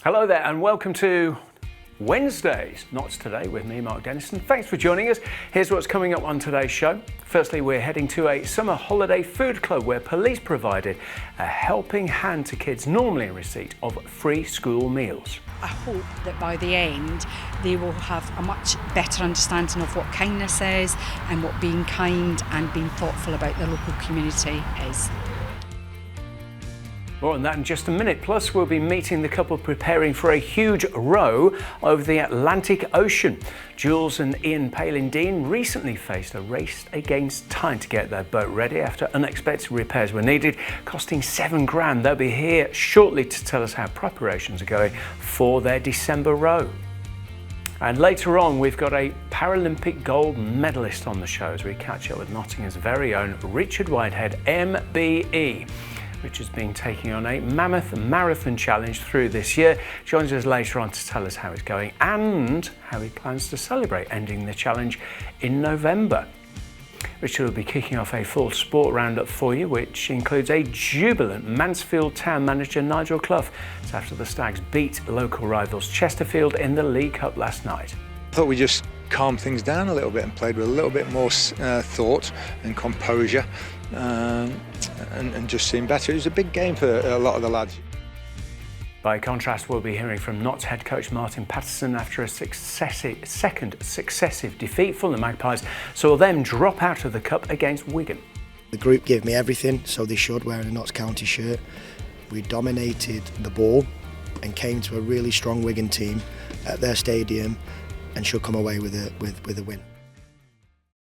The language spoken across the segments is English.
Hello there and welcome to Wednesdays, not today, with me, Mark Dennison. Thanks for joining us. Here's what's coming up on today's show. Firstly, we're heading to a summer holiday food club where police provided a helping hand to kids normally in receipt of free school meals. I hope that by the end they will have a much better understanding of what kindness is and what being kind and being thoughtful about the local community is. More on that in just a minute. Plus, we'll be meeting the couple preparing for a huge row over the Atlantic Ocean. Jules and Ian Palin-Dean recently faced a race against time to get their boat ready after unexpected repairs were needed, costing £7,000. They'll be here shortly to tell us how preparations are going for their December row. And later on, we've got a Paralympic gold medalist on the show as we catch up with Nottingham's very own Richard Whitehead, MBE. Richard's been taking on a mammoth marathon challenge through this year. Joins us later on to tell us how it's going and how he plans to celebrate ending the challenge in November. Richard will be kicking off a full sport roundup for you, which includes a jubilant Mansfield town manager Nigel Clough. It's after the Stags beat local rivals Chesterfield in the League Cup last night. I thought we just calmed things down a little bit and played with a little bit more thought and composure. And just seemed better. It was a big game for a lot of the lads. By contrast, we'll be hearing from Notts head coach Martin Patterson after a second successive defeat. The Magpies saw them drop out of the cup against Wigan. The group gave me everything, so they should, wearing a Notts County shirt. We dominated the ball and came to a really strong Wigan team at their stadium and should come away with a win.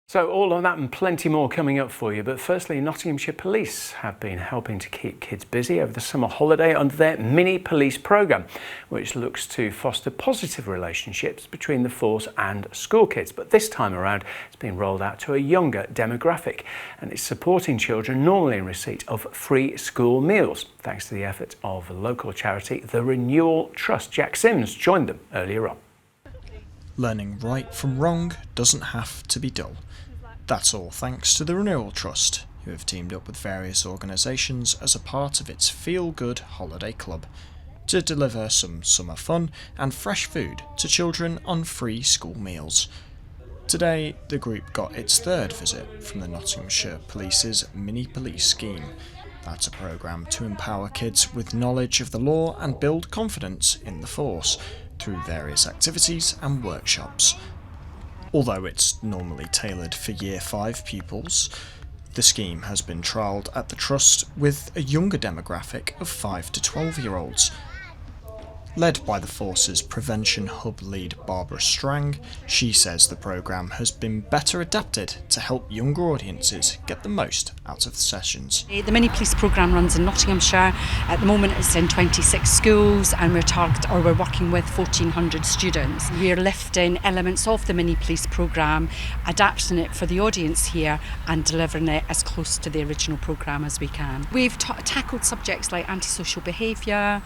So all of that and plenty more coming up for you. But firstly, Nottinghamshire Police have been helping to keep kids busy over the summer holiday under their mini police programme, which looks to foster positive relationships between the force and school kids. But this time around, it's been rolled out to a younger demographic and it's supporting children normally in receipt of free school meals, thanks to the effort of local charity, the Renewal Trust. Jack Sims joined them earlier on. Learning right from wrong doesn't have to be dull. That's all thanks to the Renewal Trust, who have teamed up with various organisations as a part of its Feel Good Holiday Club to deliver some summer fun and fresh food to children on free school meals. Today, the group got its third visit from the Nottinghamshire Police's Mini Police Scheme. That's a programme to empower kids with knowledge of the law and build confidence in the force through various activities and workshops. Although it's normally tailored for Year 5 pupils, the scheme has been trialled at the Trust with a younger demographic of 5 to 12-year-olds. Led by the Force's Prevention Hub lead Barbara Strang, she says the programme has been better adapted to help younger audiences get the most out of the sessions. The mini police programme runs in Nottinghamshire. At the moment it's in 26 schools and we're working with 1,400 students. We're lifting elements of the mini police programme, adapting it for the audience here and delivering it as close to the original programme as we can. We've tackled subjects like antisocial behaviour.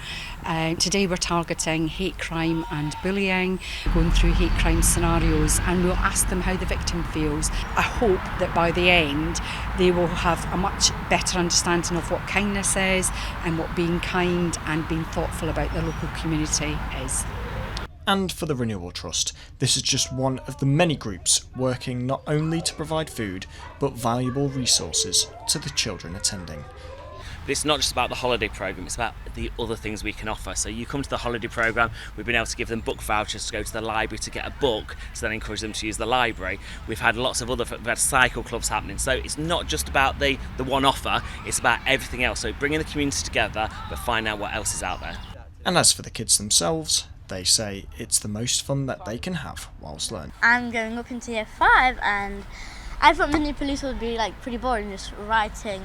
Today we're targeting hate crime and bullying, going through hate crime scenarios, and we'll ask them how the victim feels. I hope that by the end they will have a much better understanding of what kindness is and what being kind and being thoughtful about the local community is. And for the Renewal Trust, this is just one of the many groups working not only to provide food but valuable resources to the children attending. But it's not just about the holiday programme, it's about the other things we can offer. So you come to the holiday programme, we've been able to give them book vouchers to go to the library to get a book, to then encourage them to use the library. We've had lots of we've had cycle clubs happening. So it's not just about the one offer, it's about everything else. So bringing the community together, but find out what else is out there. And as for the kids themselves, they say it's the most fun that they can have whilst learning. I'm going up into Year 5 and I thought mini police would be pretty boring, just writing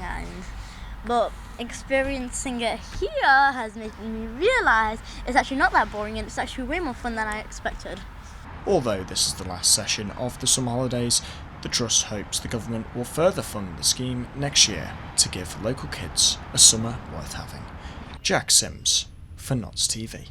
but experiencing it here has made me realise it's actually not that boring and it's actually way more fun than I expected. Although this is the last session of the summer holidays, the Trust hopes the government will further fund the scheme next year to give local kids a summer worth having. Jack Sims for Notts TV.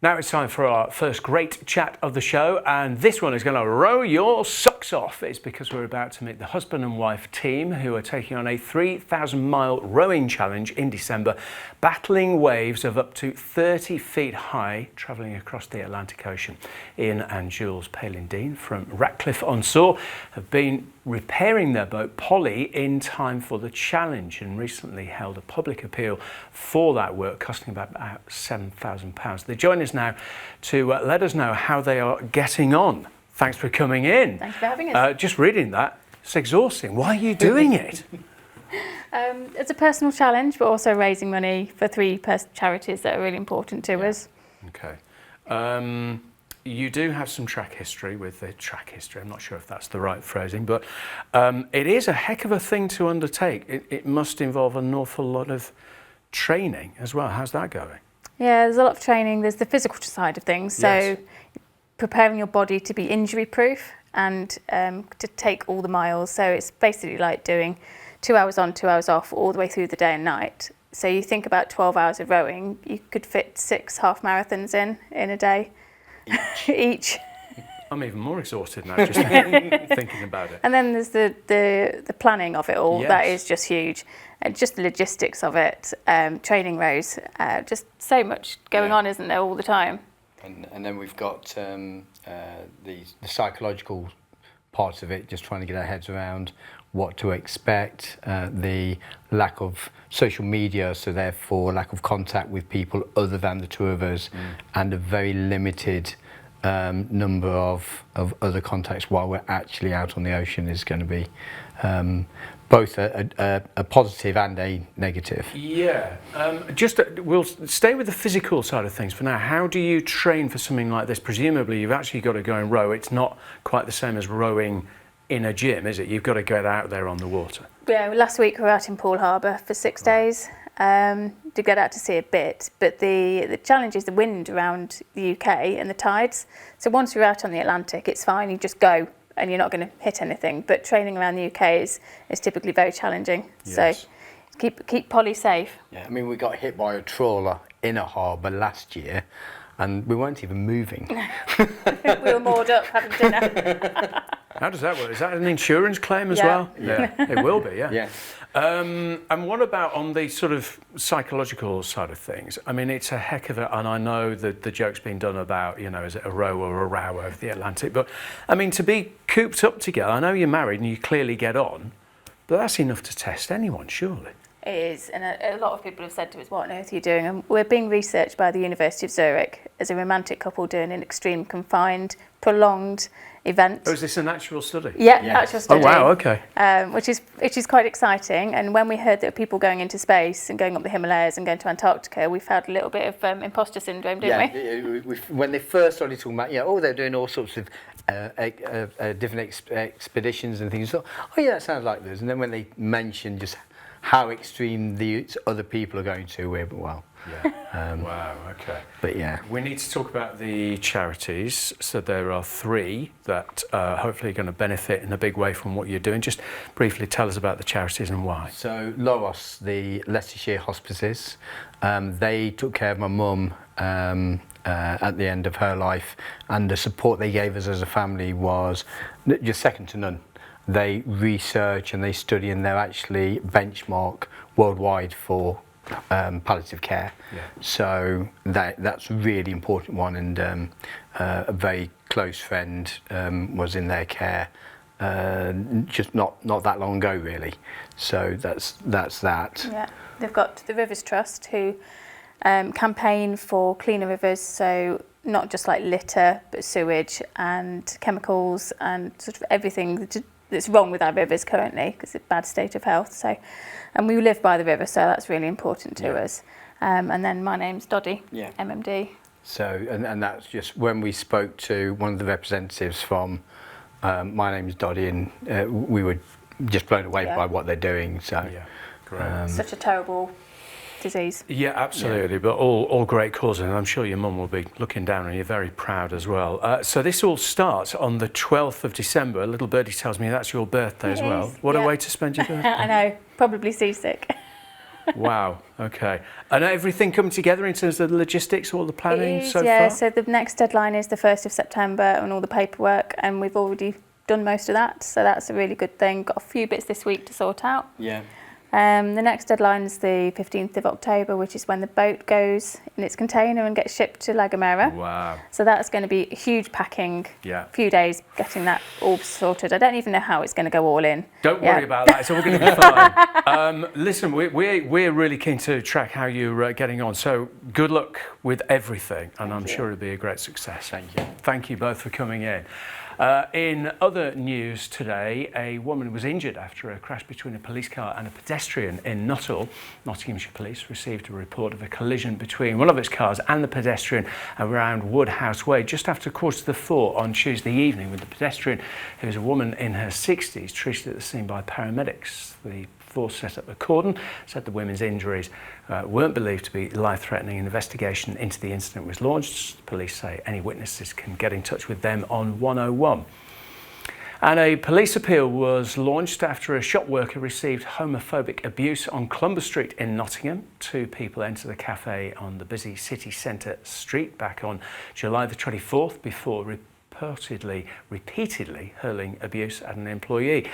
Now it's time for our first great chat of the show, and this one is going to row your socks off. It's because we're about to meet the husband and wife team who are taking on a 3,000-mile rowing challenge in December, battling waves of up to 30 feet high, travelling across the Atlantic Ocean. Ian and Jules Palin-Dean from Ratcliffe-on-Soar have been repairing their boat Polly in time for the challenge, and recently held a public appeal for that work, costing about £7,000. They join us now to let us know how they are getting on. Thanks for coming in. Thanks for having us. Just reading that, it's exhausting. Why are you doing it? It's a personal challenge, but also raising money for three charities that are really important to us. Okay. You do have some track history with the track history. I'm not sure if that's the right phrasing, but it is a heck of a thing to undertake. It must involve an awful lot of training as well. How's that going? Yeah, there's a lot of training. There's the physical side of things. So Yes. preparing your body to be injury proof and to take all the miles. So it's basically like doing 2 hours on, 2 hours off all the way through the day and night. So you think about 12 hours of rowing, you could fit 6 half marathons in a day. Each. I'm even more exhausted now just thinking about it. And then there's the planning of it all. Yes. That is just huge. And just the logistics of it, training rows, just so much going on, isn't there, all the time? And then we've got the psychological parts of it, just trying to get our heads around what to expect, the lack of social media, so therefore lack of contact with people other than the two of us, and a very limited number of other contacts while we're actually out on the ocean is going to be both a positive and a negative. Yeah. We'll stay with the physical side of things for now. How do you train for something like this? Presumably you've actually got to go and row. It's not quite the same as rowing in a gym, is it? You've got to get out there on the water. Yeah, last week we were out in Poole Harbour for 6 days to get out to see a bit. But the challenge is the wind around the UK and the tides. So once you're out on the Atlantic, it's fine. You just go and you're not going to hit anything. But training around the UK is typically very challenging. Yes. So keep Polly safe. Yeah, I mean, we got hit by a trawler in a harbour last year, and we weren't even moving. We were moored up having dinner. How does that work? Is that an insurance claim as Yeah. well? Yeah, it will be, yeah. Yeah. And what about on the sort of psychological side of things? I mean, it's a heck of it, and I know that the joke's been done about, is it a row or a row over the Atlantic? But, I mean, to be cooped up together, I know you're married and you clearly get on, but that's enough to test anyone, surely. It is, and a lot of people have said to us, what on earth are you doing? And we're being researched by the University of Zurich as a romantic couple doing an extreme confined, prolonged event. Oh, is this an actual study? Yeah, Yeah. actual study. Oh, wow, okay. Which is quite exciting. And when we heard that people going into space and going up the Himalayas and going to Antarctica, we felt a little bit of imposter syndrome, didn't we? When they first started talking about, they're doing all sorts of different expeditions and things. So, that sounds like this. And then when they mentioned just how extreme these other people are going to, wow. Yeah. Wow, okay. But yeah. We need to talk about the charities. So there are 3 that hopefully are going to benefit in a big way from what you're doing. Just briefly tell us about the charities and why. So Loros, the Leicestershire Hospices, they took care of my mum at the end of her life, and the support they gave us as a family was just second to none. They research and they study, and they're actually benchmark worldwide for palliative care. Yeah. So that's a really important one, and a very close friend was in their care just not that long ago, really. So that's that. Yeah, they've got the Rivers Trust who campaign for cleaner rivers, so not just like litter, but sewage and chemicals and sort of everything that's wrong with our rivers currently, because it's a bad state of health. So, and we live by the river, so that's really important to us. And then my name's Doddy, MMD. So, and that's just when we spoke to one of the representatives from My Name's Doddy, and we were just blown away by what they're doing. So, great. Such a terrible disease. Yeah, absolutely, but all great causes, and I'm sure your mum will be looking down on you, very proud as well. So this all starts on the 12th of December. A little birdie tells me that's your birthday as well. What a way to spend your birthday. I know, probably seasick. Wow. Okay. And everything coming together in terms of the logistics, all the planning so yeah, far? so the next deadline is the 1st of September and all the paperwork, and we've already done most of that, so that's a really good thing. Got a few bits this week to sort out. Yeah. The next deadline is the 15th of October, which is when the boat goes in its container and gets shipped to La Gomera. Wow. So that's going to be a huge packing, Yeah. few days getting that all sorted. I don't even know how it's going to go all in. Don't worry about that. It's all going to be fine. Listen, we're really keen to track how you're getting on. So good luck with everything, and I'm sure it'll be a great success. Thank you. Thank you both for coming in. In other news today, a woman was injured after a crash between a police car and a pedestrian in Nuttall. Nottinghamshire Police received a report of a collision between one of its cars and the pedestrian around Woodhouse Way just after 3:45 on Tuesday evening, with the pedestrian, who was a woman in her 60s, treated at the scene by paramedics. The force set up a cordon, said the women's injuries weren't believed to be life-threatening. An investigation into the incident was launched. Police say any witnesses can get in touch with them on 101. And a police appeal was launched after a shop worker received homophobic abuse on Clumber Street in Nottingham. 2 people entered the cafe on the busy city centre street back on July the 24th before repeatedly hurling abuse at an employee.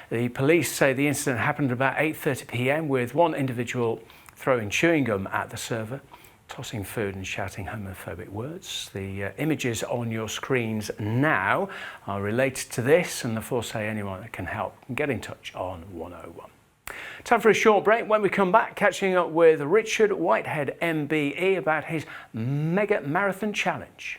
The police say the incident happened about 8:30 p.m. with one individual throwing chewing gum at the server, tossing food and shouting homophobic words. The images on your screens now are related to this, and the force say anyone that can help can get in touch on 101. Time for a short break. When we come back, catching up with Richard Whitehead MBE about his mega marathon challenge.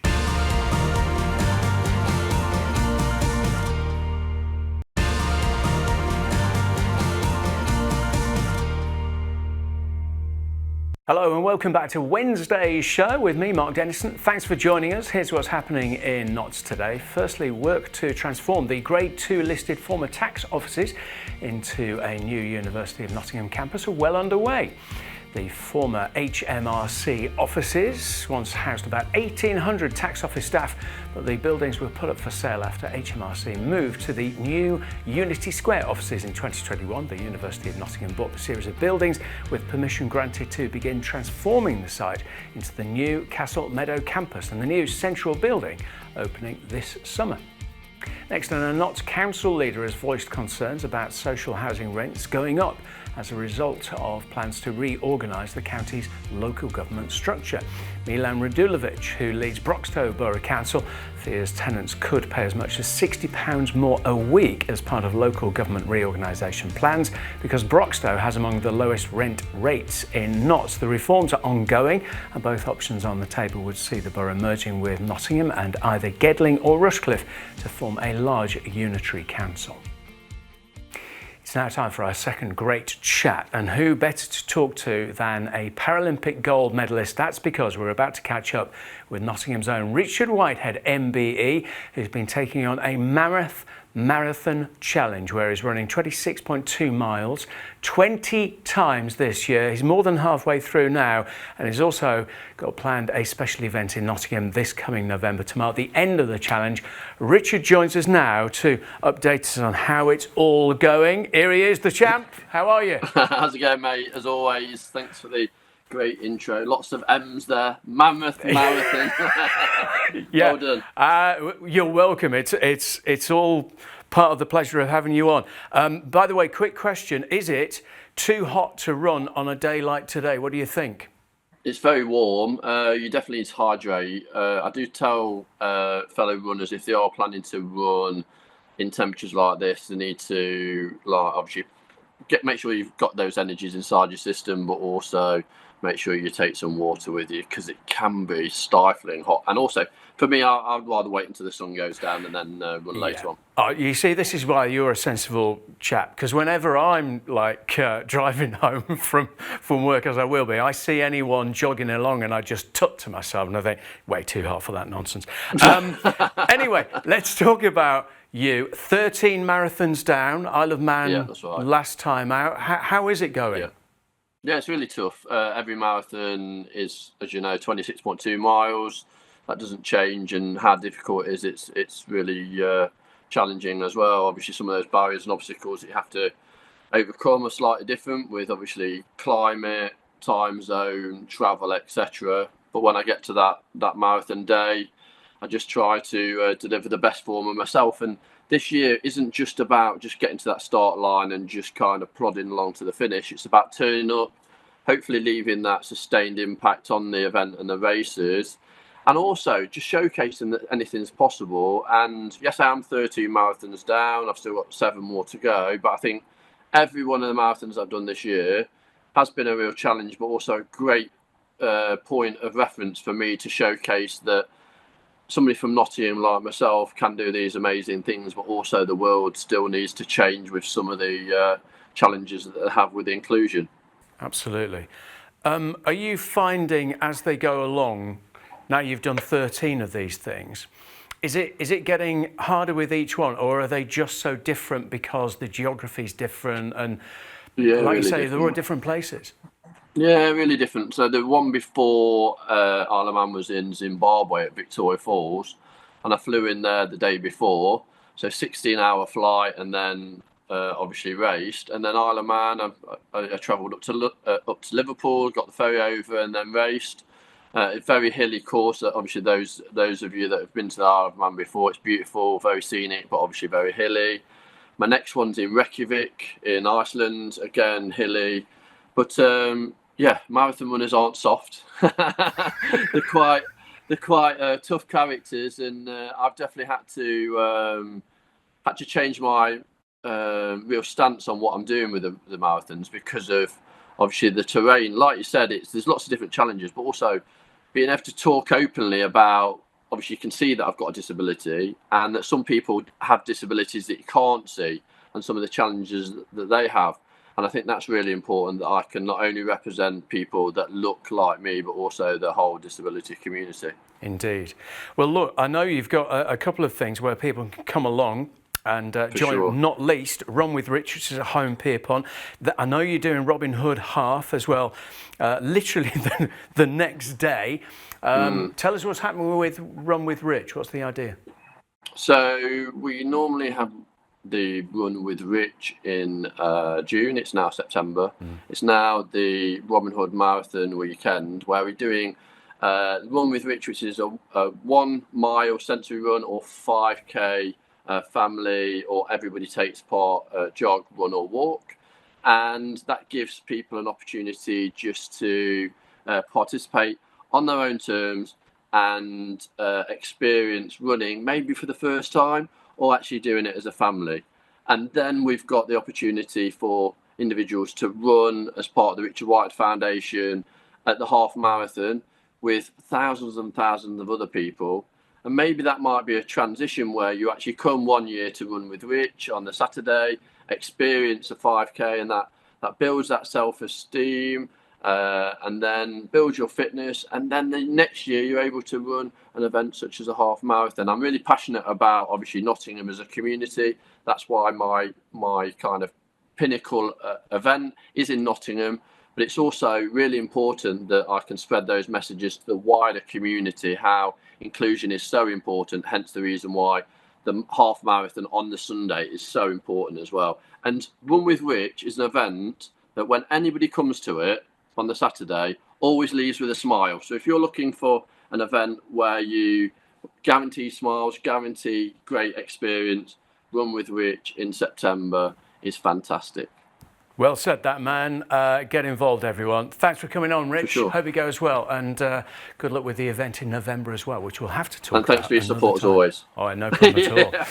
Hello and welcome back to Wednesday's show with me, Mark Dennison. Thanks for joining us. Here's what's happening in Notts today. Firstly, work to transform the Grade 2 listed former tax offices into a new University of Nottingham campus are well underway. The former HMRC offices once housed about 1,800 tax office staff, but the buildings were put up for sale after HMRC moved to the new Unity Square offices in 2021. The University of Nottingham bought the series of buildings with permission granted to begin transforming the site into the new Castle Meadow campus and the new central building opening this summer. Next, a Notts council leader has voiced concerns about social housing rents going up as a result of plans to reorganise the county's local government structure. Milan Radulovic, who leads Broxtowe Borough Council, fears tenants could pay as much as £60 more a week as part of local government reorganisation plans because Broxtowe has among the lowest rent rates in Notts. The reforms are ongoing and both options on the table would see the borough merging with Nottingham and either Gedling or Rushcliffe to form a large unitary council. It's now time for our second great chat, and who better to talk to than a Paralympic gold medalist? That's because we're about to catch up with Nottingham's own Richard Whitehead MBE, who's been taking on a mammoth marathon challenge where he's running 26.2 miles 20 times this year. He's more than halfway through now, and he's also got planned a special event in Nottingham this coming November to mark the end of the challenge. Richard joins us now to update us on how it's all going. Here he is, the champ. How are you? How's it going, mate? As always, thanks for the great intro. Lots of M's there. Mammoth marathon. Yeah. Well done. You're welcome. It's all part of the pleasure of having you on. By the way, quick question. Is it too hot to run on a day like today? What do you think? It's very warm. You definitely need to hydrate. I do tell fellow runners if they are planning to run in temperatures like this, they need to obviously make sure you've got those energies inside your system, but also make sure you take some water with you because it can be stifling hot. And also, for me, I'd rather wait until the sun goes down and then run later on. Oh, you see, this is why you're a sensible chap, because whenever I'm driving home from work, as I will be, I see anyone jogging along and I just tut to myself and I think, way too hot for that nonsense. Anyway, let's talk about you. 13 marathons down, Isle of Man, that's right. Last time out. How is it going? Yeah, it's really tough. Every marathon is, as you know, 26.2 miles. That doesn't change, and how difficult it is, it's really challenging as well. Obviously, some of those barriers and obstacles that you have to overcome are slightly different with obviously climate, time zone, travel, etc. But when I get to that marathon day, I just try to deliver the best form of myself. And this year isn't just about just getting to that start line and just kind of plodding along to the finish. It's about turning up, hopefully leaving that sustained impact on the event and the races, and also just showcasing that anything's possible. And yes, I am 13 marathons down. I've still got 7 more to go, but I think every one of the marathons I've done this year has been a real challenge, but also a great point of reference for me to showcase that somebody from Nottingham like myself can do these amazing things, but also the world still needs to change with some of the challenges that they have with inclusion. Absolutely. Are you finding as they go along, now you've done 13 of these things, is it getting harder with each one, or are they just so different because the geography's different and, like really you say, different. They're all different places? Yeah, really different. So the one before Isle of Man was in Zimbabwe at Victoria Falls, and I flew in there the day before. So 16-hour flight, and then obviously raced. And then Isle of Man, I travelled up to Liverpool, got the ferry over, and then raced. A very hilly course. Obviously, those of you that have been to the Isle of Man before, it's beautiful, very scenic, but obviously very hilly. My next one's in Reykjavik in Iceland, again hilly, but yeah, marathon runners aren't soft. they're quite tough characters, and I've definitely had to change my real stance on what I'm doing with the marathons because of obviously the terrain. Like you said, there's lots of different challenges, but also being able to talk openly about, obviously you can see that I've got a disability and that some people have disabilities that you can't see and some of the challenges that they have. And I think that's really important, that I can not only represent people that look like me, but also the whole disability community. Indeed. Well, look, I know you've got a couple of things where people can come along and join, sure. Not least Run with Rich, which is a home Pierpont. I know you're doing Robin Hood half as well, literally the next day. Tell us what's happening with Run with Rich. What's the idea? So we normally have the Run with Rich in June. It's now September. It's now the Robin Hood Marathon weekend where we're doing Run with Rich, which is a 1 mile sensory run or 5k family or everybody takes part, jog, run or walk, and that gives people an opportunity just to participate on their own terms and experience running maybe for the first time or actually doing it as a family. And then we've got the opportunity for individuals to run as part of the Richard White Foundation at the half marathon with thousands and thousands of other people. And maybe that might be a transition where you actually come one year to Run with Rich on the Saturday, experience a 5k, and that builds that self-esteem, and then builds your fitness. And then the next year you're able to run an event such as a half marathon. I'm really passionate about obviously Nottingham as a community. That's why my kind of pinnacle event is in Nottingham. But it's also really important that I can spread those messages to the wider community, how inclusion is so important, hence the reason why the half marathon on the Sunday is so important as well. And Run with Rich is an event that when anybody comes to it on the Saturday, always leaves with a smile. So if you're looking for an event where you guarantee smiles, guarantee great experience, Run with Rich in September is fantastic. Well said, that man. Get involved, everyone. Thanks for coming on, Rich. Sure. Hope it goes well, and good luck with the event in November as well, which we'll have to talk about. And thanks for your support as always. All right, no problem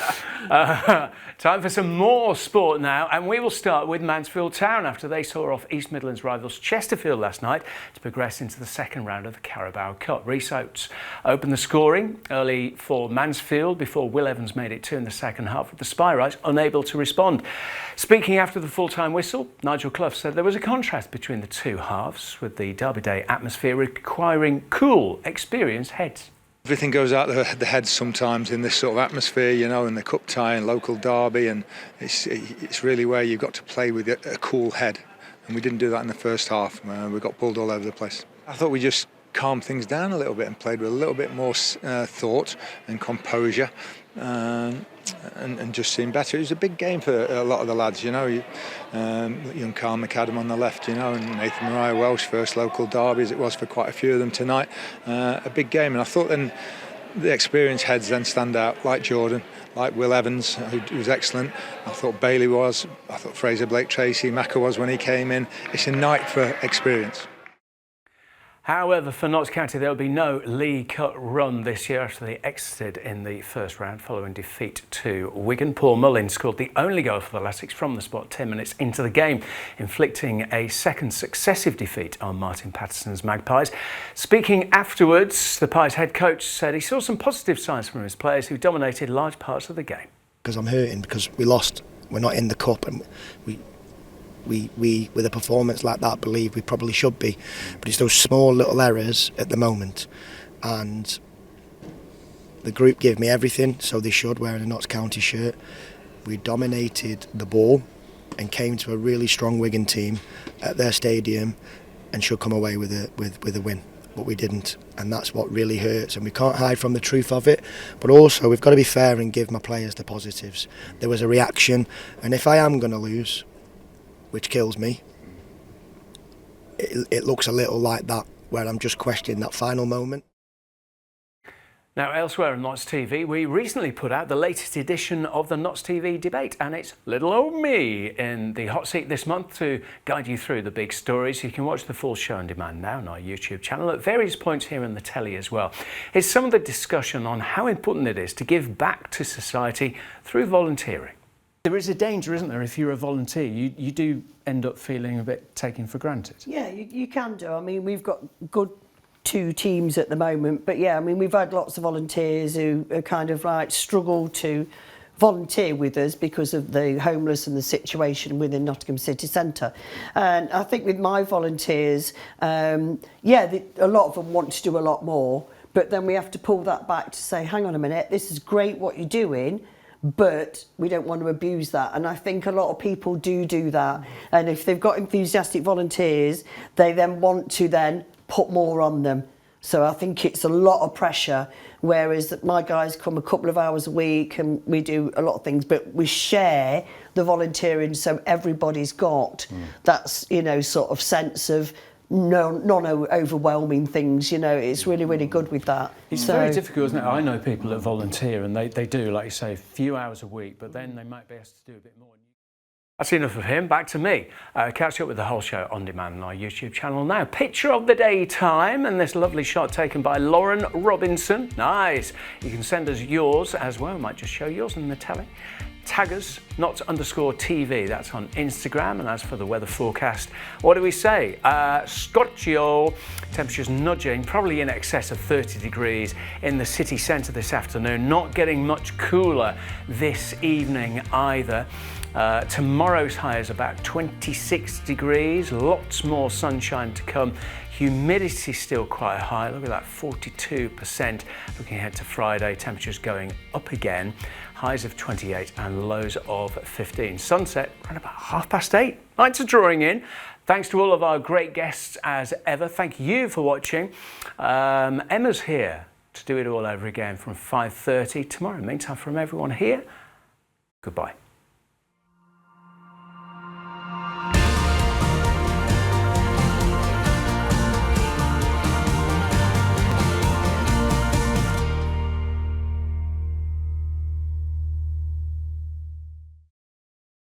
at all. Time for some more sport now, and we will start with Mansfield Town after they saw off East Midlands rivals Chesterfield last night to progress into the second round of the Carabao Cup. Rhys Oates opened the scoring early for Mansfield before Will Evans made it 2 in the second half, with the Spyrites unable to respond. Speaking after the full-time whistle, Nigel Clough said there was a contrast between the two halves, with the Derby Day atmosphere requiring cool, experienced heads. Everything goes out the head sometimes in this sort of atmosphere, you know, in the cup tie and local derby, and it's really where you've got to play with a cool head, and we didn't do that in the first half. We got pulled all over the place. I thought we just calmed things down a little bit and played with a little bit more thought and composure. and just seemed better. It was a big game for a lot of the lads, you know. Young Carl McAdam on the left, you know, and Nathan Mariah Welsh, first local derby as it was for quite a few of them tonight. A big game, and I thought then the experienced heads then stand out, like Jordan, like Will Evans, who was excellent. I thought Bailey was. I thought Fraser Blake Tracy, Macca was when he came in. It's a night for experience. However, for Notts County, there will be no League Cup run this year after they exited in the first round following defeat to Wigan. Paul Mullin scored the only goal for the Latics from the spot 10 minutes into the game, inflicting a second successive defeat on Martin Patterson's Magpies. Speaking afterwards, the Pies head coach said he saw some positive signs from his players who dominated large parts of the game. Because I'm hurting because we lost. We're not in the cup, and we with a performance like that believe we probably should be, but it's those small little errors at the moment, and the group gave me everything, so they should, wearing a Notts County shirt. We dominated the ball and came to a really strong Wigan team at their stadium and should come away with a win, but we didn't, and that's what really hurts, and we can't hide from the truth of it. But also we've got to be fair and give my players the positives. There was a reaction, and if I am going to lose, which kills me, it looks a little like that, where I'm just questioning that final moment. Now, elsewhere on Notts TV, we recently put out the latest edition of the Notts TV debate, and it's little old me in the hot seat this month to guide you through the big stories. You can watch the full show on demand now on our YouTube channel at various points here in the telly as well. It's some of the discussion on how important it is to give back to society through volunteering. There is a danger, isn't there, if you're a volunteer, you do end up feeling a bit taken for granted. Yeah, you can do. I mean, we've got good 2 teams at the moment, but yeah, I mean, we've had lots of volunteers who are kind of like struggle to volunteer with us because of the homeless and the situation within Nottingham City Centre. And I think with my volunteers, a lot of them want to do a lot more, but then we have to pull that back to say, hang on a minute, this is great what you're doing, but we don't want to abuse that. And I think a lot of people do that. And if they've got enthusiastic volunteers, they then want to then put more on them. So I think it's a lot of pressure, whereas my guys come a couple of hours a week and we do a lot of things, but we share the volunteering so everybody's got that, you know, sort of sense of non-overwhelming things, you know. It's really, really good with that. It's very difficult, isn't it? I know people that volunteer and they do, like you say, a few hours a week, but then they might be asked to do a bit more. That's enough of him. Back to me. Catch up with the whole show on demand on our YouTube channel now. Picture of the day time, and this lovely shot taken by Lauren Robinson. Nice. You can send us yours as well. We might just show yours in the telly. Tag us, Notts_TV, that's on Instagram. And as for the weather forecast, what do we say? Scorchio, temperatures nudging, probably in excess of 30 degrees in the city centre this afternoon. Not getting much cooler this evening either. Tomorrow's high is about 26 degrees, lots more sunshine to come. Humidity still quite high, look at that, 42%. Looking ahead to Friday, temperatures going up again, highs of 28 and lows of 15. Sunset around about 8:30. Nights are drawing in. Thanks to all of our great guests as ever. Thank you for watching. Emma's here to do it all over again from 5:30 tomorrow. Meantime, from everyone here, goodbye.